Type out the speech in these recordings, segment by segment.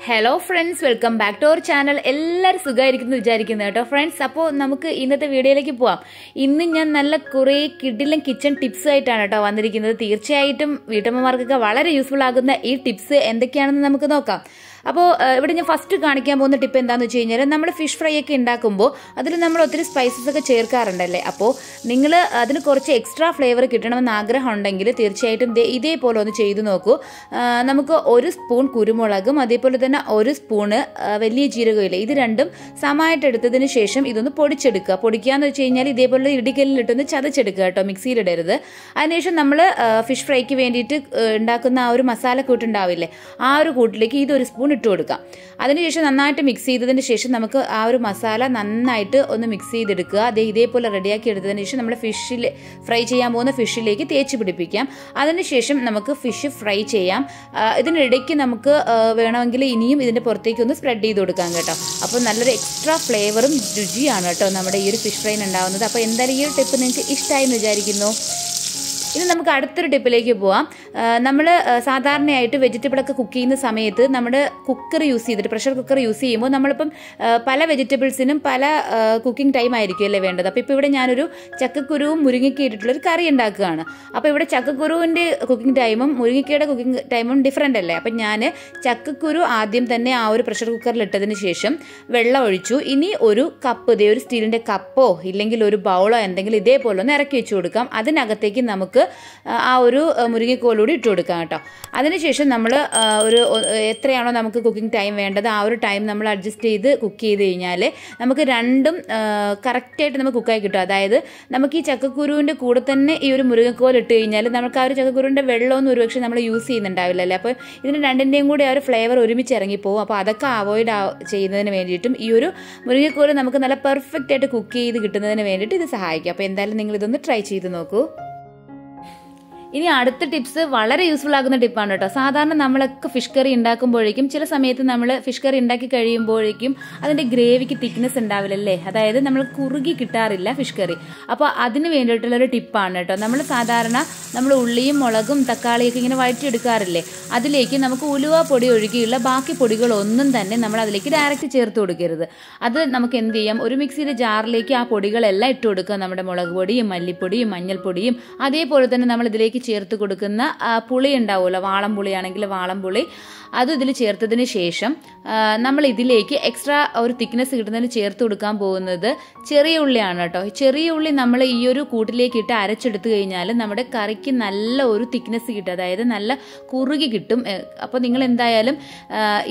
Hello friends, welcome back to our channel. എല്ലാവരും സുഖമായിരിക്കുന്നു വിചാരിക്കുന്നു കേട്ടോ ഫ്രണ്ട്സ്. അപ്പോൾ നമുക്ക് ഇന്നത്തെ വീഡിയോയിലേക്ക് പോവാം. ഇന്ന് ഞാൻ നല്ല കുറേ കിഡിലും കിച്ചൺ ടിപ്സ് ആയിട്ടാണ് കേട്ടോ വന്നിരിക്കുന്നത്. തീർച്ചയായിട്ടും വീട്ടമ്മമാർക്കൊക്കെ വളരെ യൂസ്ഫുൾ ആകുന്ന ഈ ടിപ്സ് എന്തൊക്കെയാണെന്ന് നമുക്ക് നോക്കാം. അപ്പോൾ ഇവിടെ ഞാൻ ഫസ്റ്റ് കാണിക്കാൻ പോകുന്ന ടിപ്പ് എന്താണെന്ന് വെച്ച് കഴിഞ്ഞാൽ നമ്മൾ ഫിഷ് ഫ്രൈ ഒക്കെ ഉണ്ടാക്കുമ്പോൾ അതിൽ നമ്മൾ ഒത്തിരി സ്പൈസസ് ഒക്കെ ചേർക്കാറുണ്ടല്ലേ. അപ്പോൾ നിങ്ങൾ അതിന് കുറച്ച് എക്സ്ട്രാ ഫ്ലേവർ കിട്ടണമെന്ന് ആഗ്രഹം ഉണ്ടെങ്കിൽ തീർച്ചയായിട്ടും ഇതേപോലെ ഒന്ന് ചെയ്തു നോക്കൂ. നമുക്ക് 1 സ്പൂൺ കുരുമുളകും അതേപോലെ തന്നെ 1 സ്പൂണ് വലിയ ജീരകമില്ലേ, ഇത് രണ്ടും സമമായിട്ട് എടുത്തതിന് ശേഷം ഇതൊന്ന് പൊടിച്ചെടുക്കുക. പൊടിക്കുകയെന്ന് വെച്ച് കഴിഞ്ഞാൽ ഇതേപോലെ ഇടിക്കലിലിട്ടൊന്ന് ചതച്ചെടുക്കുക കേട്ടോ, മിക്സിയിലിടരുത്. അതിനുശേഷം നമ്മൾ ഫിഷ് ഫ്രൈക്ക് വേണ്ടിയിട്ട് ഉണ്ടാക്കുന്ന ആ ഒരു മസാല കൂട്ടുണ്ടാവില്ലേ, ആ ഒരു കൂട്ടിലേക്ക് ഇതൊരു സ്പൂൺ ഇട്ട് കൊടുക്കാം. അതിനുശേഷം നന്നായിട്ട് മിക്സ് ചെയ്തതിന് ശേഷം നമുക്ക് ആ ഒരു മസാല നന്നായിട്ട് ഒന്ന് മിക്സ് ചെയ്തെടുക്കുക. ഇതേപോലെ റെഡിയാക്കി എടുത്തതിന് ശേഷം നമ്മൾ ഫ്രൈ ചെയ്യാൻ പോകുന്ന ഫിഷിലേക്ക് തേച്ച് പിടിപ്പിക്കാം. അതിനുശേഷം നമുക്ക് ഫിഷ് ഫ്രൈ ചെയ്യാം. ഇതിനിടയ്ക്ക് നമുക്ക് വേണമെങ്കിൽ ഇനിയും ഇതിൻ്റെ പുറത്തേക്ക് ഒന്ന് സ്പ്രെഡ് ചെയ്ത് കൊടുക്കാം കേട്ടോ. അപ്പോൾ നല്ലൊരു എക്സ്ട്രാ ഫ്ലേവറും രുചിയാണ് കേട്ടോ നമ്മുടെ ഈ ഒരു ഫിഷ് ഫ്രൈന് ഉണ്ടാകുന്നത്. അപ്പോൾ എന്തായാലും ഈ ഒരു ടിപ്പ് നിങ്ങൾക്ക് ഇഷ്ടമായി എന്ന് വിചാരിക്കുന്നു. ഇനി നമുക്ക് അടുത്തൊരു ടിപ്പിലേക്ക് പോവാം. നമ്മൾ സാധാരണയായിട്ട് വെജിറ്റബിളൊക്കെ കുക്ക് ചെയ്യുന്ന സമയത്ത് നമ്മുടെ കുക്കർ യൂസ് ചെയ്തിട്ട് പ്രഷർ കുക്കർ യൂസ് ചെയ്യുമ്പോൾ നമ്മളിപ്പം പല വെജിറ്റബിൾസിനും പല കുക്കിംഗ് ടൈം ആയിരിക്കും അല്ലേ വേണ്ടത്. അപ്പോൾ ഇപ്പോൾ ഇവിടെ ഞാനൊരു ചക്കക്കുരുവും മുരിങ്ങയ്ക്ക ഇട്ടിട്ടുള്ളൊരു കറി ഉണ്ടാക്കുകയാണ്. അപ്പോൾ ഇവിടെ ചക്കക്കുരുവിൻ്റെ കുക്കിംഗ് ടൈമും മുരിങ്ങയ്ക്കയുടെ കുക്കിംഗ് ടൈമും ഡിഫറൻ്റ് അല്ലേ. അപ്പം ഞാൻ ചക്കക്കുരു ആദ്യം തന്നെ ആ ഒരു പ്രഷർ കുക്കറിൽ ഇട്ടതിന് ശേഷം വെള്ളം ഒഴിച്ചു. ഇനി ഒരു കപ്പ്, ഒരു സ്റ്റീലിൻ്റെ കപ്പോ ഇല്ലെങ്കിൽ ഒരു ബൗളോ എന്തെങ്കിലും ഇതേപോലെ ഒന്ന് ഇറക്കി വെച്ച് കൊടുക്കാം. അതിനകത്തേക്ക് നമുക്ക് ആ ഒരു മുരിങ്ങക്കോലൂടി ഇട്ട് കൊടുക്കാം കേട്ടോ. അതിനുശേഷം നമ്മൾ ഒരു എത്രയാണോ നമുക്ക് കുക്കിംഗ് ടൈം വേണ്ടത് ആ ഒരു ടൈം നമ്മൾ അഡ്ജസ്റ്റ് ചെയ്ത് കുക്ക് ചെയ്ത് കഴിഞ്ഞാൽ നമുക്ക് രണ്ടും കറക്റ്റായിട്ട് നമുക്ക് കുക്കായി കിട്ടും. അതായത് നമുക്ക് ഈ ചക്കക്കുരുവിൻ്റെ കൂടെ തന്നെ ഈ ഒരു മുരിങ്ങക്കോൽ ഇട്ട് കഴിഞ്ഞാൽ നമുക്ക് ആ ഒരു ചക്കക്കുരുവിൻ്റെ വെള്ളമൊന്നും ഒരുപക്ഷെ നമ്മൾ യൂസ് ചെയ്യുന്നുണ്ടാവില്ലല്ലേ. അപ്പോൾ ഇതിന് രണ്ടിൻ്റെയും കൂടി ആ ഒരു ഫ്ലേവർ ഒരുമിച്ച് ഇറങ്ങിപ്പോവും. അപ്പോൾ അതൊക്കെ അവോയ്ഡ് ചെയ്യുന്നതിന് വേണ്ടിയിട്ടും ഈ ഒരു മുരിങ്ങക്കോൽ നമുക്ക് നല്ല പെർഫെക്റ്റ് ആയിട്ട് കുക്ക് ചെയ്ത് കിട്ടുന്നതിന് വേണ്ടിയിട്ട് ഇത് സഹായിക്കും. അപ്പോൾ എന്തായാലും നിങ്ങൾ ഇതൊന്ന് ട്രൈ ചെയ്ത് നോക്കൂ. ഇനി അടുത്ത ടിപ്സ് വളരെ യൂസ്ഫുൾ ആകുന്ന ടിപ്പാണ് കേട്ടോ. സാധാരണ നമ്മളൊക്കെ ഫിഷ് കറി ഉണ്ടാക്കുമ്പോഴേക്കും ചില സമയത്ത് നമ്മൾ ഫിഷ് കറി ഉണ്ടാക്കി കഴിയുമ്പോഴേക്കും അതിൻ്റെ ഗ്രേവിക്ക് തിക്നെസ് ഉണ്ടാവില്ലല്ലേ, അതായത് നമ്മൾ കുറുകി കിട്ടാറില്ല ഫിഷ് കറി. അപ്പോൾ അതിന് വേണ്ടിയിട്ടുള്ളൊരു ടിപ്പാണ് കേട്ടോ. നമ്മൾ ഉള്ളിയും മുളകും തക്കാളിയൊക്കെ ഇങ്ങനെ വഴറ്റിയെടുക്കാറില്ലേ, അതിലേക്ക് നമുക്ക് ഉലുവ പൊടി ഒഴികെയുള്ള ബാക്കി പൊടികളൊന്നും തന്നെ നമ്മൾ അതിലേക്ക് ഡയറക്റ്റ് ചേർത്ത് കൊടുക്കരുത്. അത് നമുക്ക് എന്ത് ചെയ്യാം, ഒരു മിക്സിയുടെ ജാറിലേക്ക് ആ പൊടികളെല്ലാം ഇട്ട് കൊടുക്കുക. നമ്മുടെ മുളക് പൊടിയും മല്ലിപ്പൊടിയും മഞ്ഞൾപ്പൊടിയും അതേപോലെ തന്നെ നമ്മൾ ഇതിലേക്ക് ചേർത്ത് കൊടുക്കുന്ന പുളി ഉണ്ടാവുമല്ലോ, വാളം പുളിയാണെങ്കിൽ വാളം പുളി, അതും ഇതിൽ ചേർത്തതിന് ശേഷം നമ്മൾ ഇതിലേക്ക് എക്സ്ട്രാ ഒരു തിക്നെസ് കിട്ടുന്നതിന് ചേർത്ത് കൊടുക്കാൻ പോകുന്നത് ചെറിയ ഉള്ളിയാണ് കേട്ടോ. ചെറിയ ഉള്ളി നമ്മൾ ഈ ഒരു കൂട്ടിലേക്ക് ഇട്ട് അരച്ചെടുത്ത് കഴിഞ്ഞാൽ നമ്മുടെ കറിക്ക് നല്ല ഒരു തിക്നെസ് കിട്ടും, അതായത് നല്ല കുറുകി കിട്ടും. അപ്പോൾ നിങ്ങൾ എന്തായാലും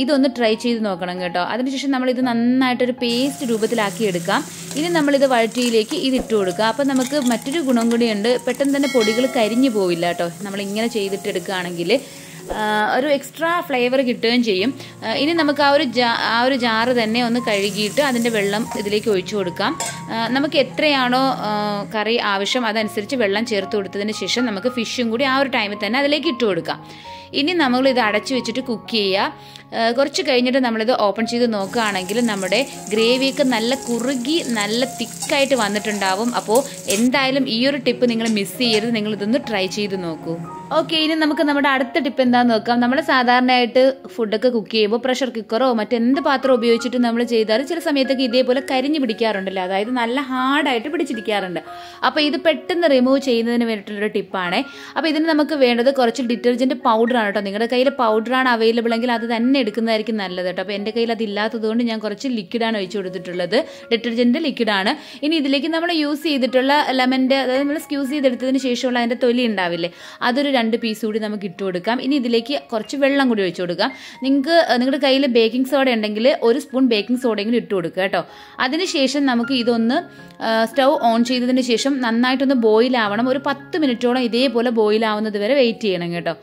ഇതൊന്ന് ട്രൈ ചെയ്ത് നോക്കണം കേട്ടോ. അതിനുശേഷം നമ്മളിത് നന്നായിട്ടൊരു പേസ്റ്റ് രൂപത്തിലാക്കി എടുക്കാം. ഇനി നമ്മളിത് വഴറ്റിയിലേക്ക് ഇതിട്ട് കൊടുക്കുക. അപ്പോൾ നമുക്ക് മറ്റൊരു ഗുണം കൂടിയുണ്ട്, പെട്ടെന്ന് തന്നെ പൊടികൾ കരിഞ്ഞു പോവില്ല കേട്ടോ. നമ്മളിങ്ങനെ ചെയ്തിട്ട് എടുക്കുകയാണെങ്കിൽ ഒരു എക്സ്ട്രാ ഫ്ലേവർ കിട്ടുകയും ചെയ്യും. ഇനി നമുക്ക് ആ ഒരു ജാറ് തന്നെ ഒന്ന് കഴുകിയിട്ട് അതിൻ്റെ വെള്ളം ഇതിലേക്ക് ഒഴിച്ചു കൊടുക്കാം. നമുക്ക് എത്രയാണോ കറി ആവശ്യം അതനുസരിച്ച് വെള്ളം ചേർത്ത് കൊടുത്തതിന് ശേഷം നമുക്ക് ഫിഷും കൂടി ആ ഒരു ടൈമിൽ തന്നെ അതിലേക്ക് ഇട്ട് കൊടുക്കാം. ഇനി നമ്മളിത് അടച്ചു വെച്ചിട്ട് കുക്ക് ചെയ്യുക. കുറച്ച് കഴിഞ്ഞിട്ട് നമ്മളിത് ഓപ്പൺ ചെയ്ത് നോക്കുകയാണെങ്കിൽ നമ്മുടെ ഗ്രേവിയൊക്കെ നല്ല കുറുകി നല്ല തിക്കായിട്ട് വന്നിട്ടുണ്ടാവും. അപ്പോൾ എന്തായാലും ഈ ഒരു ടിപ്പ് നിങ്ങൾ മിസ് ചെയ്യരുത്, നിങ്ങളിതൊന്ന് ട്രൈ ചെയ്ത് നോക്കൂ. ഓക്കെ, ഇനി നമുക്ക് നമ്മുടെ അടുത്ത ടിപ്പ് എന്താണെന്ന് നോക്കാം. നമ്മൾ സാധാരണയായിട്ട് ഫുഡൊക്കെ കുക്ക് ചെയ്യുമ്പോൾ പ്രഷർ കുക്കറോ മറ്റെന്ത് പാത്രം ഉപയോഗിച്ചിട്ട് നമ്മൾ ചെയ്താൽ ചില സമയത്തൊക്കെ ഇതേപോലെ കരിഞ്ഞു പിടിക്കാറുണ്ടല്ലോ, അതായത് നല്ല ഹാർഡായിട്ട് പിടിച്ചിരിക്കാറുണ്ട്. അപ്പോൾ ഇത് പെട്ടെന്ന് റിമൂവ് ചെയ്യുന്നതിന് വേണ്ടിയിട്ടുള്ളൊരു ടിപ്പാണ്. അപ്പോൾ ഇതിന് നമുക്ക് വേണ്ടത് കുറച്ച് ഡിറ്റർജൻറ്റ് പൗഡറാണ് കേട്ടോ. നിങ്ങളുടെ കയ്യിൽ പൗഡറാണ് അവൈലബിൾ എങ്കിൽ അത് തന്നെ എടുക്കുന്നതായിരിക്കും നല്ലത് കേട്ടോ. അപ്പോൾ എൻ്റെ കയ്യിൽ അതില്ലാത്തതുകൊണ്ട് ഞാൻ കുറച്ച് ലിക്വിഡാണ് ഒഴിച്ചു കൊടുത്തിട്ടുള്ളത്, ഡിറ്റർജൻറ്റ് ലിക്വിഡാണ്. ഇനി ഇതിലേക്ക് നമ്മൾ യൂസ് ചെയ്തിട്ടുള്ള ലെമൻ്റെ, അതായത് നമ്മൾ സ്ക്യൂസ് ചെയ്തെടുത്തതിന് ശേഷമുള്ള അതിൻ്റെ തൊലി ഉണ്ടാവില്ലേ, അതൊരു 2 പീസ് കൂടി നമുക്ക് ഇട്ട് കൊടുക്കാം. ഇനി ഇതിലേക്ക് കുറച്ച് വെള്ളം കൂടി ഒഴിച്ചു കൊടുക്കാം. നിങ്ങളുടെ കയ്യിൽ ബേക്കിംഗ് സോഡ ഉണ്ടെങ്കിൽ 1 സ്പൂൺ ബേക്കിംഗ് സോഡയെങ്കിലും ഇട്ട് കൊടുക്കുക കേട്ടോ. അതിനുശേഷം നമുക്ക് ഇതൊന്ന് സ്റ്റൗ ഓൺ ചെയ്തതിന് ശേഷം നന്നായിട്ടൊന്ന് ബോയിൽ ആവണം. ഒരു 10 മിനിറ്റോളം ഇതേപോലെ ബോയിൽ ആവുന്നത് വരെ വെയിറ്റ് ചെയ്യണം കേട്ടോ.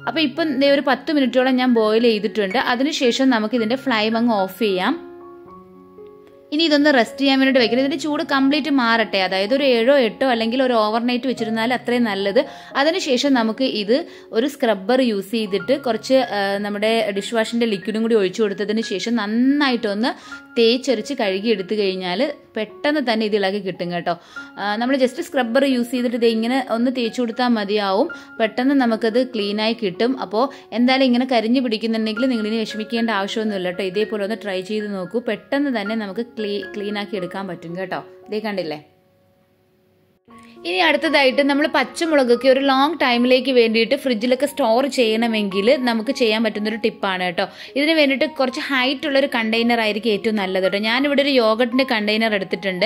അപ്പോൾ ഇപ്പം ഒരു 10 മിനിറ്റോളം ഞാൻ ബോയിൽ ചെയ്തിട്ടുണ്ട്. അതിനുശേഷം നമുക്ക് ഇതിൻ്റെ ഫ്ലെയിം അങ്ങ് ഓഫ് ചെയ്യാം. ഇനി ഇതൊന്ന് റെസ്റ്റ് ചെയ്യാൻ വേണ്ടിയിട്ട് വെക്കണം. ഇതിൻ്റെ ചൂട് കംപ്ലീറ്റ് മാറട്ടെ, അതായത് ഒരു 7 or 8 അല്ലെങ്കിൽ ഒരു ഓവർനൈറ്റ് വെച്ചിരുന്നാൽ അത്രയും നല്ലത്. അതിനുശേഷം നമുക്ക് ഇത് ഒരു സ്ക്രബ്ബർ യൂസ് ചെയ്തിട്ട് കുറച്ച് നമ്മുടെ ഡിഷ് വാഷിൻ്റെ ലിക്വിഡും കൂടി ഒഴിച്ചു കൊടുത്തതിന് ശേഷം നന്നായിട്ടൊന്ന് തേച്ചൊരച്ച് കഴുകി എടുത്തു കഴിഞ്ഞാൽ പെട്ടെന്ന് തന്നെ ഇത് ഇളകി കിട്ടും കേട്ടോ. നമ്മൾ ജസ്റ്റ് സ്ക്രബ്ബർ യൂസ് ചെയ്തിട്ട് ഇത് ഇങ്ങനെ ഒന്ന് തേച്ച് കൊടുത്താൽ മതിയാവും, പെട്ടെന്ന് നമുക്കത് ക്ലീനായി കിട്ടും. അപ്പോൾ എന്തായാലും ഇങ്ങനെ കരിഞ്ഞു പിടിക്കുന്നുണ്ടെങ്കിൽ നിങ്ങളിനി വിഷമിക്കേണ്ട ആവശ്യമൊന്നുമില്ല കേട്ടോ. ഇതേപോലെ ഒന്ന് ട്രൈ ചെയ്ത് നോക്കൂ, പെട്ടെന്ന് തന്നെ നമുക്ക് ക്ലീനാക്കി എടുക്കാൻ പറ്റും കേട്ടോ. ഇതേ കണ്ടില്ലേ. ഇനി അടുത്തതായിട്ട് നമ്മൾ പച്ചമുളകൊക്കെ ഒരു ലോങ് ടൈമിലേക്ക് വേണ്ടിയിട്ട് ഫ്രിഡ്ജിലൊക്കെ സ്റ്റോർ ചെയ്യണമെങ്കിൽ നമുക്ക് ചെയ്യാൻ പറ്റുന്നൊരു ടിപ്പാണ് കേട്ടോ. ഇതിന് വേണ്ടിയിട്ട് കുറച്ച് ഹൈറ്റ് ഉള്ളൊരു കണ്ടെയ്നർ ആയിരിക്കും ഏറ്റവും നല്ലത് കേട്ടോ. ഞാനിവിടെ ഒരു യോഗട്ടിൻ്റെ കണ്ടെയ്നർ എടുത്തിട്ടുണ്ട്.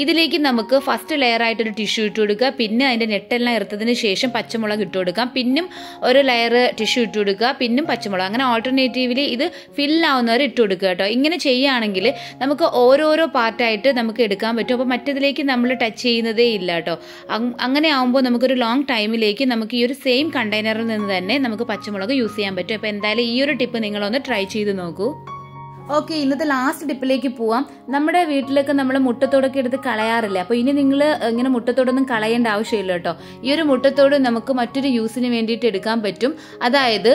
ഇതിലേക്ക് നമുക്ക് ഫസ്റ്റ് ലെയർ ആയിട്ടൊരു ടിഷ്യൂ ഇട്ട് കൊടുക്കുക, പിന്നെ അതിൻ്റെ നെട്ടെല്ലാം എടുത്തതിന് ശേഷം പച്ചമുളക് ഇട്ട് കൊടുക്കാം, പിന്നും ഒരു ലെയർ ടിഷ്യൂ ഇട്ട് കൊടുക്കുക, പിന്നും പച്ചമുളക്, അങ്ങനെ ഓൾട്ടർനേറ്റീവ്ലി ഇത് ഫില്ലാവുന്നവരെ ഇട്ട് കൊടുക്കുക കേട്ടോ. ഇങ്ങനെ ചെയ്യുകയാണെങ്കിൽ നമുക്ക് ഓരോരോ പാർട്ടായിട്ട് നമുക്ക് എടുക്കാൻ പറ്റും. അപ്പോൾ മറ്റേതിലേക്ക് നമ്മൾ ടച്ച് ചെയ്യുന്നതേ ഇല്ല കേട്ടോ. അങ്ങനെ ആകുമ്പോൾ നമുക്കൊരു ലോങ് ടൈമിലേക്ക് നമുക്ക് ഈ ഒരു സെയിം കണ്ടെയ്നറിൽ നിന്ന് തന്നെ നമുക്ക് പച്ചമുളക് യൂസ് ചെയ്യാൻ പറ്റും. അപ്പോൾ എന്തായാലും ഈ ഒരു ടിപ്പ് നിങ്ങളൊന്ന് ട്രൈ ചെയ്ത് നോക്കൂ. ഓക്കെ, ഇന്നത്തെ ലാസ്റ്റ് ടിപ്പിലേക്ക് പോവാം. നമ്മുടെ വീട്ടിലൊക്കെ നമ്മൾ മുട്ടത്തോടൊക്കെ എടുത്ത് കളയാറില്ല. അപ്പോൾ ഇനി നിങ്ങൾ ഇങ്ങനെ മുട്ടത്തോടൊന്നും കളയേണ്ട ആവശ്യമില്ല കേട്ടോ. ഈ ഒരു മുട്ടത്തോട് നമുക്ക് മറ്റൊരു യൂസിന് വേണ്ടിയിട്ട് എടുക്കാൻ പറ്റും. അതായത്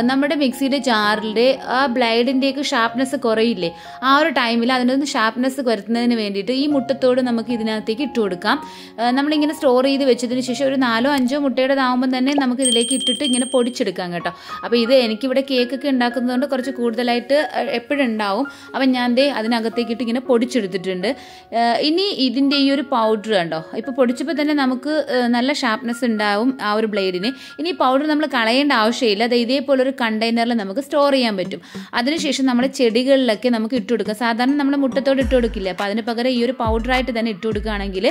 നമ്മുടെ മിക്സിയുടെ ജാറിൻ്റെ ആ ബ്ലേഡിൻ്റെയൊക്കെ ഷാർപ്നെസ് കുറയില്ലേ, ആ ഒരു ടൈമിൽ അതിനൊന്ന് ഷാർപ്നെസ് വരുത്തുന്നതിന് വേണ്ടിയിട്ട് ഈ മുട്ടത്തോട് നമുക്ക് ഇതിനകത്തേക്ക് ഇട്ട് കൊടുക്കാം. നമ്മളിങ്ങനെ സ്റ്റോർ ചെയ്ത് വെച്ചതിന് ശേഷം ഒരു 4-5 മുട്ടയുടേതാകുമ്പോൾ തന്നെ നമുക്ക് ഇതിലേക്ക് ഇട്ടിട്ട് ഇങ്ങനെ പൊടിച്ചെടുക്കാം കേട്ടോ. അപ്പോൾ ഇത് എനിക്കിവിടെ കേക്കൊക്കെ ഉണ്ടാക്കുന്നതുകൊണ്ട് കുറച്ച് കൂടുതലായിട്ട് എപ്പോഴും ഉണ്ടാവും. അപ്പം ഞാൻ അതിനകത്തേക്കിട്ട് ഇങ്ങനെ പൊടിച്ചെടുത്തിട്ടുണ്ട്. ഇനി ഇതിൻ്റെ ഈ ഒരു പൗഡർ കണ്ടോ, ഇപ്പോൾ പൊടിച്ചപ്പോൾ തന്നെ നമുക്ക് നല്ല ഷാർപ്നെസ് ഉണ്ടാവും ആ ഒരു ബ്ലേഡിന്. ഇനി പൗഡർ നമ്മൾ കളയേണ്ട ആവശ്യമില്ല. അത് ഇതേപോലൊരു കണ്ടെയ്നറിൽ നമുക്ക് സ്റ്റോർ ചെയ്യാൻ പറ്റും. അതിനുശേഷം നമ്മൾ ചെടികളിലൊക്കെ നമുക്ക് ഇട്ട് കൊടുക്കാം. സാധാരണ നമ്മൾ മുട്ടത്തോട് ഇട്ട് കൊടുക്കില്ല. അപ്പോൾ അതിന് പകരം ഈ ഒരു പൗഡറായിട്ട് തന്നെ ഇട്ട് കൊടുക്കുകയാണെങ്കിൽ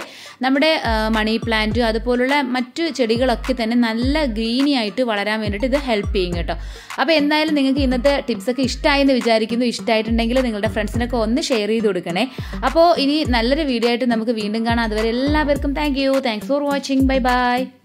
നമ്മുടെ മണി പ്ലാന്റ് അതുപോലുള്ള മറ്റു ചെടികളൊക്കെ തന്നെ നല്ല ഗ്രീനി ആയിട്ട് വളരാൻ വേണ്ടിയിട്ട് ഇത് ഹെൽപ്പ് ചെയ്യും കേട്ടോ. അപ്പോൾ എന്തായാലും നിങ്ങൾക്ക് ഇന്നത്തെ ടിപ്സൊക്കെ ഇഷ്ടമായെന്ന് വിചാരിക്കുന്നു. ഇഷ്ടമായിട്ടുണ്ടെങ്കിൽ നിങ്ങളുടെ ഫ്രണ്ട്സിനൊക്കെ ഒന്ന് ഷെയർ ചെയ്ത് കൊടുക്കണേ. അപ്പോൾ ഇനി നല്ലൊരു വീഡിയോ ആയിട്ട് നമുക്ക് വീണ്ടും കാണാം. അതുവരെ എല്ലാവർക്കും thanks for watching. Bye bye.